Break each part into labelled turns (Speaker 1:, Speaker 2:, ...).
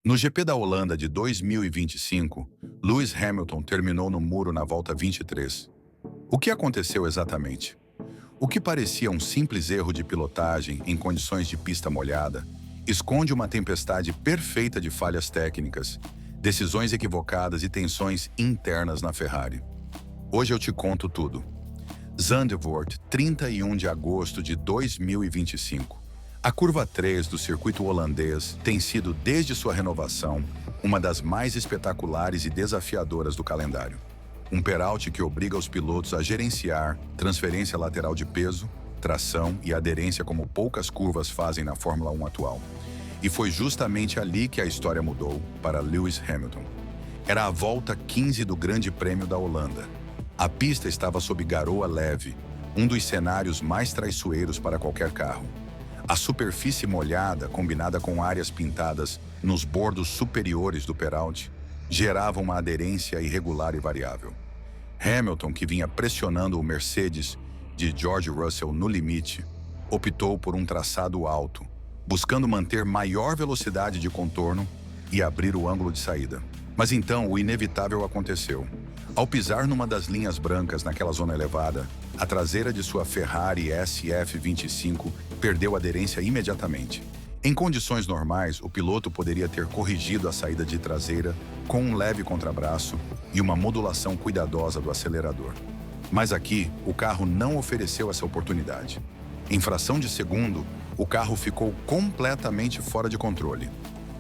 Speaker 1: No GP da Holanda de 2025, Lewis Hamilton terminou no muro na volta 23. O que aconteceu exatamente? O que parecia um simples erro de pilotagem em condições de pista molhada, esconde uma tempestade perfeita de falhas técnicas, decisões equivocadas e tensões internas na Ferrari. Hoje eu te conto tudo. Zandvoort, 31 de agosto de 2025. A curva 3 do circuito holandês tem sido, desde sua renovação, uma das mais espetaculares e desafiadoras do calendário. Um peralte que obriga os pilotos a gerenciar transferência lateral de peso, tração e aderência como poucas curvas fazem na Fórmula 1 atual. E foi justamente ali que a história mudou para Lewis Hamilton. Era a volta 15 do Grande Prêmio da Holanda. A pista estava sob garoa leve, um dos cenários mais traiçoeiros para qualquer carro. A superfície molhada, combinada com áreas pintadas nos bordos superiores do peralte, gerava uma aderência irregular e variável. Hamilton, que vinha pressionando o Mercedes de George Russell no limite, optou por um traçado alto, buscando manter maior velocidade de contorno e abrir o ângulo de saída. Mas então o inevitável aconteceu. Ao pisar numa das linhas brancas naquela zona elevada, a traseira de sua Ferrari SF25 perdeu aderência imediatamente. Em condições normais, o piloto poderia ter corrigido a saída de traseira com um leve contrabraço e uma modulação cuidadosa do acelerador. Mas aqui, o carro não ofereceu essa oportunidade. Em fração de segundo, o carro ficou completamente fora de controle.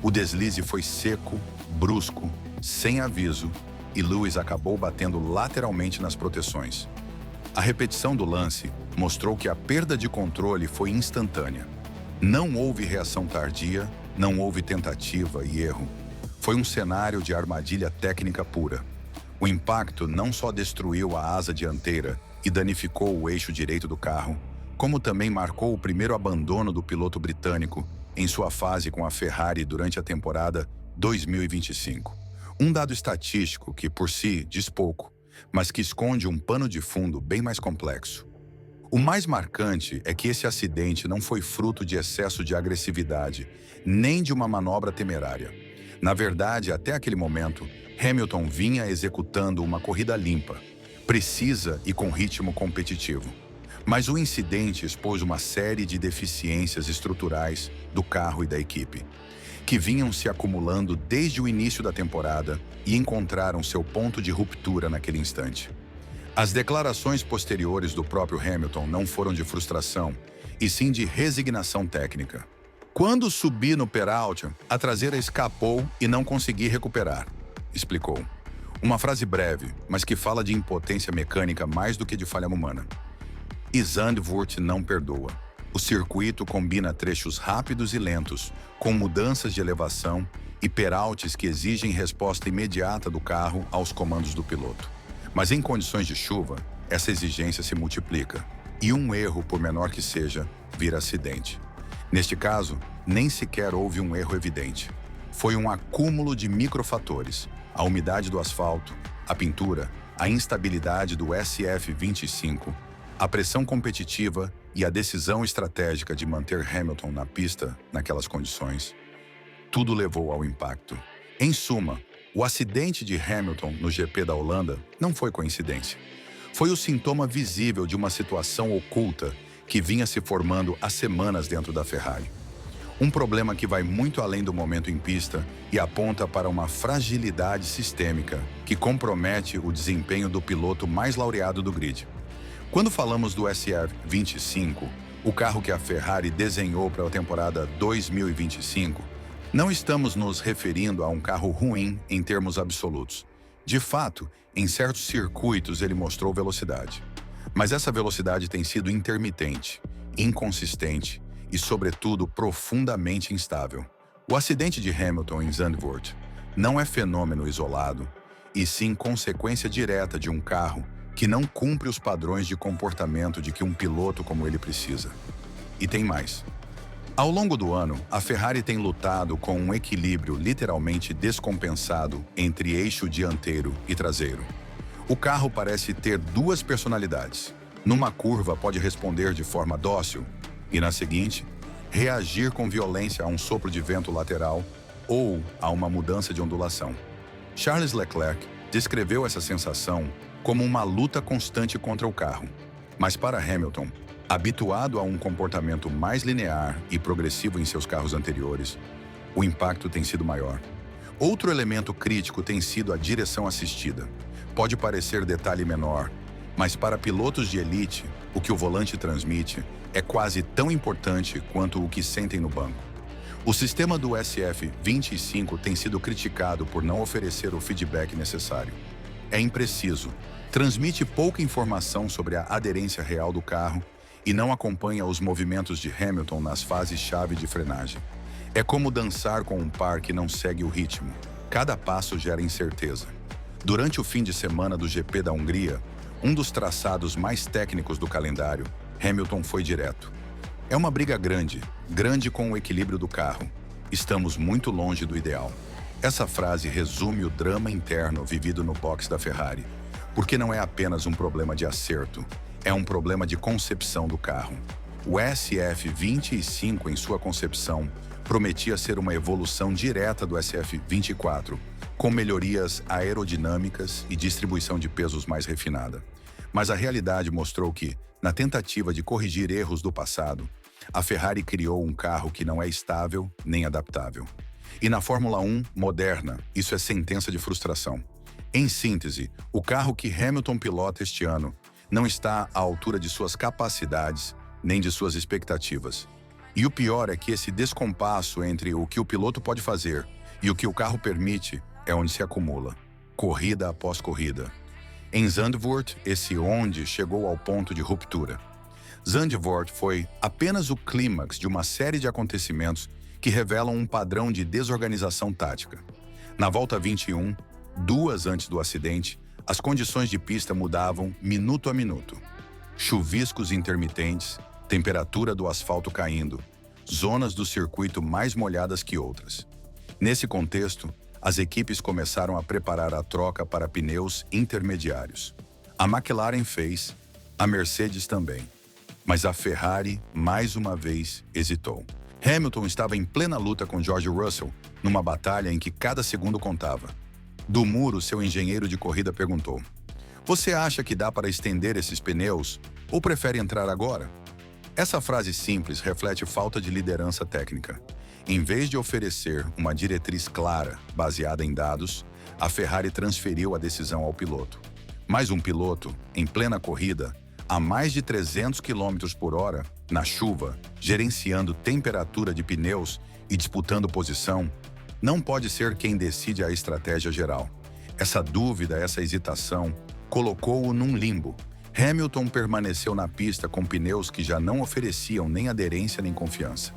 Speaker 1: O deslize foi seco, brusco, sem aviso, e Lewis acabou batendo lateralmente nas proteções. A repetição do lance mostrou que a perda de controle foi instantânea. Não houve reação tardia, não houve tentativa e erro. Foi um cenário de armadilha técnica pura. O impacto não só destruiu a asa dianteira e danificou o eixo direito do carro, como também marcou o primeiro abandono do piloto britânico em sua fase com a Ferrari durante a temporada 2025. Um dado estatístico que, por si, diz pouco, mas que esconde um pano de fundo bem mais complexo. O mais marcante é que esse acidente não foi fruto de excesso de agressividade, nem de uma manobra temerária. Na verdade, até aquele momento, Hamilton vinha executando uma corrida limpa, precisa e com ritmo competitivo. Mas o incidente expôs uma série de deficiências estruturais do carro e da equipe, que vinham se acumulando desde o início da temporada e encontraram seu ponto de ruptura naquele instante. As declarações posteriores do próprio Hamilton não foram de frustração, e sim de resignação técnica. Quando subi no peralte, a traseira escapou e não consegui recuperar, explicou. Uma frase breve, mas que fala de impotência mecânica mais do que de falha humana. E Zandvoort não perdoa. O circuito combina trechos rápidos e lentos, com mudanças de elevação e peraltes que exigem resposta imediata do carro aos comandos do piloto. Mas em condições de chuva, essa exigência se multiplica, e um erro, por menor que seja, vira acidente. Neste caso, nem sequer houve um erro evidente. Foi um acúmulo de microfatores: a umidade do asfalto, a pintura, a instabilidade do SF25, a pressão competitiva e a decisão estratégica de manter Hamilton na pista naquelas condições. Tudo levou ao impacto. Em suma, o acidente de Hamilton no GP da Holanda não foi coincidência. Foi o sintoma visível de uma situação oculta que vinha se formando há semanas dentro da Ferrari. Um problema que vai muito além do momento em pista e aponta para uma fragilidade sistêmica que compromete o desempenho do piloto mais laureado do grid. Quando falamos do SF25, o carro que a Ferrari desenhou para a temporada 2025, não estamos nos referindo a um carro ruim em termos absolutos. De fato, em certos circuitos ele mostrou velocidade. Mas essa velocidade tem sido intermitente, inconsistente e, sobretudo, profundamente instável. O acidente de Hamilton em Zandvoort não é fenômeno isolado, e sim consequência direta de um carro que não cumpre os padrões de comportamento de que um piloto como ele precisa. E tem mais. Ao longo do ano, a Ferrari tem lutado com um equilíbrio literalmente descompensado entre eixo dianteiro e traseiro. O carro parece ter duas personalidades. Numa curva pode responder de forma dócil e, na seguinte, reagir com violência a um sopro de vento lateral ou a uma mudança de ondulação. Charles Leclerc descreveu essa sensação como uma luta constante contra o carro. Mas para Hamilton, habituado a um comportamento mais linear e progressivo em seus carros anteriores, o impacto tem sido maior. Outro elemento crítico tem sido a direção assistida. Pode parecer detalhe menor, mas para pilotos de elite, o que o volante transmite é quase tão importante quanto o que sentem no banco. O sistema do SF25 tem sido criticado por não oferecer o feedback necessário. É impreciso, transmite pouca informação sobre a aderência real do carro e não acompanha os movimentos de Hamilton nas fases-chave de frenagem. É como dançar com um par que não segue o ritmo. Cada passo gera incerteza. Durante o fim de semana do GP da Hungria, um dos traçados mais técnicos do calendário, Hamilton foi direto. É uma briga grande com o equilíbrio do carro. Estamos muito longe do ideal. Essa frase resume o drama interno vivido no box da Ferrari, porque não é apenas um problema de acerto, é um problema de concepção do carro. O SF25, em sua concepção, prometia ser uma evolução direta do SF24, com melhorias aerodinâmicas e distribuição de pesos mais refinada. Mas a realidade mostrou que, na tentativa de corrigir erros do passado, a Ferrari criou um carro que não é estável nem adaptável. E na Fórmula 1 moderna, isso é sentença de frustração. Em síntese, o carro que Hamilton pilota este ano não está à altura de suas capacidades nem de suas expectativas. E o pior é que esse descompasso entre o que o piloto pode fazer e o que o carro permite é onde se acumula, corrida após corrida. Em Zandvoort, esse onde chegou ao ponto de ruptura. Zandvoort foi apenas o clímax de uma série de acontecimentos que revelam um padrão de desorganização tática. Na volta 21, 2 antes do acidente, as condições de pista mudavam minuto a minuto. Chuviscos intermitentes, temperatura do asfalto caindo, zonas do circuito mais molhadas que outras. Nesse contexto, as equipes começaram a preparar a troca para pneus intermediários. A McLaren fez, a Mercedes também. Mas a Ferrari, mais uma vez, hesitou. Hamilton estava em plena luta com George Russell, numa batalha em que cada segundo contava. Do muro, seu engenheiro de corrida perguntou: "Você acha que dá para estender esses pneus ou prefere entrar agora?" Essa frase simples reflete falta de liderança técnica. Em vez de oferecer uma diretriz clara, baseada em dados, a Ferrari transferiu a decisão ao piloto. Mas um piloto, em plena corrida, a mais de 300 km por hora, na chuva, gerenciando temperatura de pneus e disputando posição, não pode ser quem decide a estratégia geral. Essa dúvida, essa hesitação, colocou-o num limbo. Hamilton permaneceu na pista com pneus que já não ofereciam nem aderência nem confiança.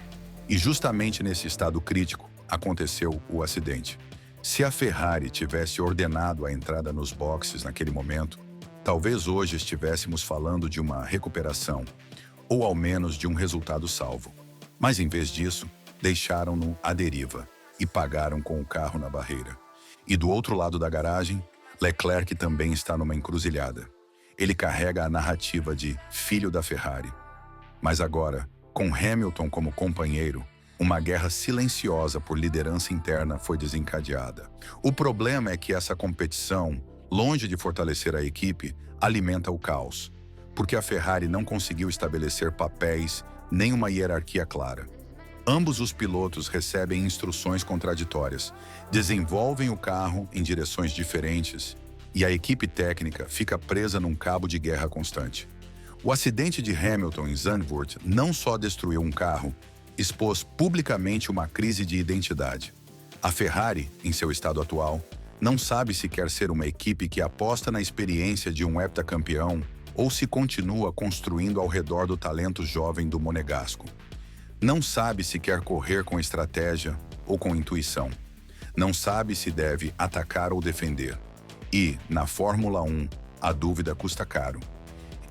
Speaker 1: E justamente nesse estado crítico, aconteceu o acidente. Se a Ferrari tivesse ordenado a entrada nos boxes naquele momento, talvez hoje estivéssemos falando de uma recuperação, ou ao menos de um resultado salvo. Mas em vez disso, deixaram-no à deriva e pagaram com o carro na barreira. E do outro lado da garagem, Leclerc também está numa encruzilhada. Ele carrega a narrativa de filho da Ferrari. Mas agora, com Hamilton como companheiro, uma guerra silenciosa por liderança interna foi desencadeada. O problema é que essa competição, longe de fortalecer a equipe, alimenta o caos, porque a Ferrari não conseguiu estabelecer papéis nem uma hierarquia clara. Ambos os pilotos recebem instruções contraditórias, desenvolvem o carro em direções diferentes e a equipe técnica fica presa num cabo de guerra constante. O acidente de Hamilton em Zandvoort não só destruiu um carro, expôs publicamente uma crise de identidade. A Ferrari, em seu estado atual, não sabe se quer ser uma equipe que aposta na experiência de um heptacampeão ou se continua construindo ao redor do talento jovem do monegasco. Não sabe se quer correr com estratégia ou com intuição. Não sabe se deve atacar ou defender. E, na Fórmula 1, a dúvida custa caro.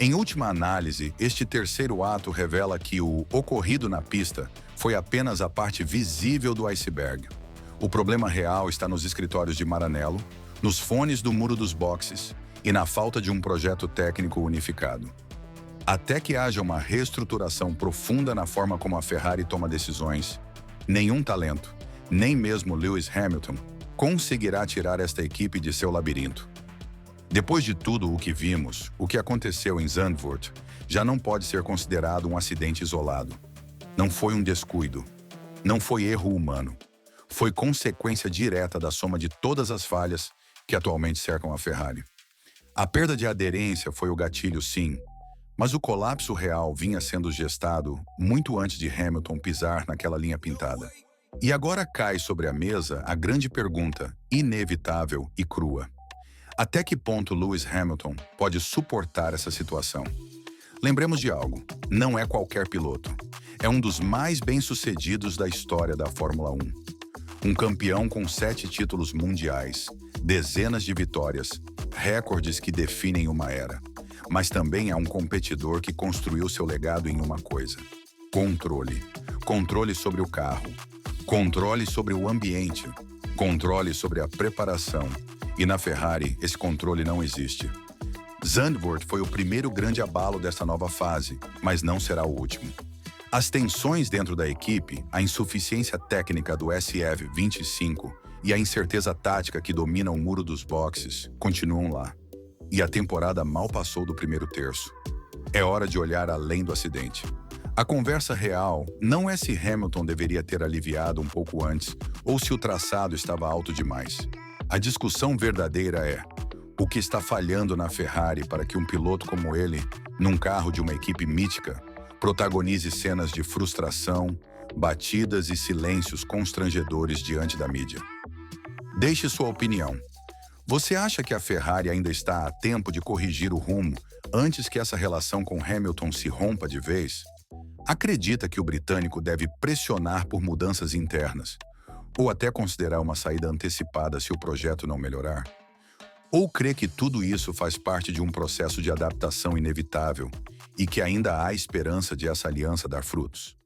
Speaker 1: Em última análise, este terceiro ato revela que o ocorrido na pista foi apenas a parte visível do iceberg. O problema real está nos escritórios de Maranello, nos fones do muro dos boxes e na falta de um projeto técnico unificado. Até que haja uma reestruturação profunda na forma como a Ferrari toma decisões, nenhum talento, Nem mesmo Lewis Hamilton conseguirá tirar esta equipe de seu labirinto. Depois de tudo o que vimos, o que aconteceu em Zandvoort já não pode ser considerado um acidente isolado. Não foi um descuido. Não foi erro humano. Foi consequência direta da soma de todas as falhas que atualmente cercam a Ferrari. A perda de aderência foi o gatilho, sim, mas o colapso real vinha sendo gestado muito antes de Hamilton pisar naquela linha pintada. E agora cai sobre a mesa a grande pergunta, inevitável e crua. Até que ponto Lewis Hamilton pode suportar essa situação? Lembremos de algo, não é qualquer piloto. É um dos mais bem-sucedidos da história da Fórmula 1. Um campeão com 7 títulos mundiais, dezenas de vitórias, recordes que definem uma era. Mas também é um competidor que construiu seu legado em uma coisa: controle. Controle sobre o carro, controle sobre o ambiente, controle sobre a preparação. E na Ferrari, esse controle não existe. Zandvoort foi o primeiro grande abalo dessa nova fase, mas não será o último. As tensões dentro da equipe, a insuficiência técnica do SF25 e a incerteza tática que domina o muro dos boxes continuam lá. E a temporada mal passou do primeiro terço. É hora de olhar além do acidente. A conversa real não é se Hamilton deveria ter aliviado um pouco antes ou se o traçado estava alto demais. A discussão verdadeira é: o que está falhando na Ferrari para que um piloto como ele, num carro de uma equipe mítica, protagonize cenas de frustração, batidas e silêncios constrangedores diante da mídia? Deixe sua opinião. Você acha que a Ferrari ainda está a tempo de corrigir o rumo antes que essa relação com Hamilton se rompa de vez? Acredita que o britânico deve pressionar por mudanças internas, ou até considerar uma saída antecipada se o projeto não melhorar? Ou crê que tudo isso faz parte de um processo de adaptação inevitável e que ainda há esperança de essa aliança dar frutos?